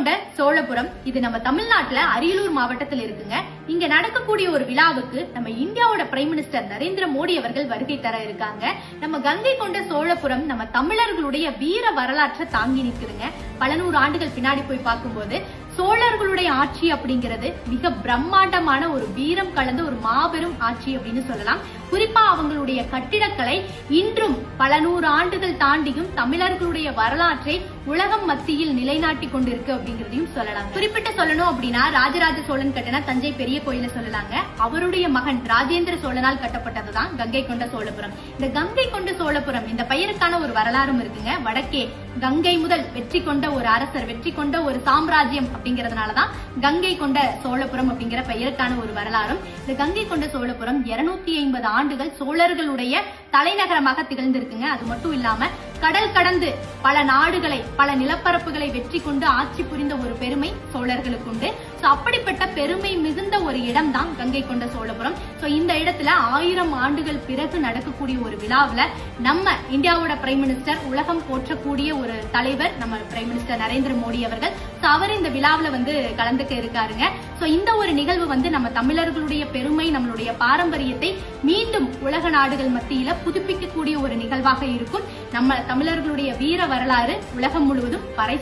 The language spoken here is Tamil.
கொண்ட சோழபுரம் இது நம்ம தமிழ்நாட்டுல அரியலூர் மாவட்டத்தில் இருக்குங்க. இங்க நடக்கக்கூடிய ஒரு விழாவுக்கு நம்ம இந்தியாவோட பிரைம் மினிஸ்டர் நரேந்திர மோடி அவர்கள் வருகை தர இருக்காங்க. நம்ம கங்கை கொண்ட சோழபுரம் நம்ம தமிழர்களுடைய வீர வரலாற்றை தாங்கி நிற்குதுங்க. பல நூறு ஆண்டுகள் பின்னாடி போய் பார்க்கும்போது சோழர்களுடைய ஆட்சி அப்படிங்கிறது மிக பிரம்மாண்டமான ஒரு வீரம் கலந்த ஒரு மாபெரும் ஆட்சி அப்படின்னு சொல்லலாம். குறிப்பா அவங்களுடைய கட்டிடக்கலை இன்றும் பல நூறு ஆண்டுகள் தாண்டியும் தமிழர்களுடைய வரலாற்றை உலகம் மத்தியில் நிலைநாட்டி கொண்டிருக்கு அப்படிங்கறதையும் சொல்லலாம். குறிப்பிட்டு சொல்லணும் அப்படின்னா ராஜராஜ சோழன் கட்டின தஞ்சை பெரிய கோயில சொல்லலாங்க. அவருடைய மகன் ராஜேந்திர சோழனால் கட்டப்பட்டதுதான் கங்கை கொண்ட சோழபுரம். இந்த கங்கை கொண்ட சோழபுரம் இந்த பெயருக்கான ஒரு வரலாறும் இருக்குங்க. வடக்கே கங்கை முதல் வெற்றி கொண்ட ஒரு அரசர், வெற்றி கொண்ட ஒரு சாம்ராஜ்யம் அப்படிங்கறதுனாலதான் கங்கை கொண்ட சோழபுரம் அப்படிங்கிற பெயருக்கான ஒரு வரலாறும். இந்த கங்கை கொண்ட சோழபுரம் 250 ஆண்டுகள் சோழர்களுடைய தலைநகரமாக திகழ்ந்திருக்குங்க. அது மட்டும் இல்லாம கடல் கடந்து பல நாடுகளை, பல நிலப்பரப்புகளை வெற்றி கொண்டு ஆட்சி புரிந்த ஒரு பெருமை சோழர்களுக்கு உண்டு. அப்படிப்பட்ட பெருமை மிகுந்த ஒரு இடம் தான் கங்கை கொண்ட சோழபுரம். இந்த இடத்துல 1000 ஆண்டுகள் பிறகு நடக்கக்கூடிய ஒரு விழாவுல நம்ம இந்தியாவோட பிரைம் மினிஸ்டர், உலகம் போற்றக்கூடிய ஒரு தலைவர் நம்ம பிரைம் மினிஸ்டர் நரேந்திர மோடி அவர்கள், அவர் இந்த விழாவுல கலந்துக்க இருக்காருங்க. இந்த ஒரு நிகழ்வு நம்ம தமிழர்களுடைய பெருமை, நம்மளுடைய பாரம்பரியத்தை மீண்டும் உலக நாடுகள் மத்தியில புதுப்பிக்கக்கூடிய ஒரு நிகழ்வாக இருக்கும். நம்ம தமிழர்களுடைய வீர வரலாறு உலகம் முழுவதும் பறை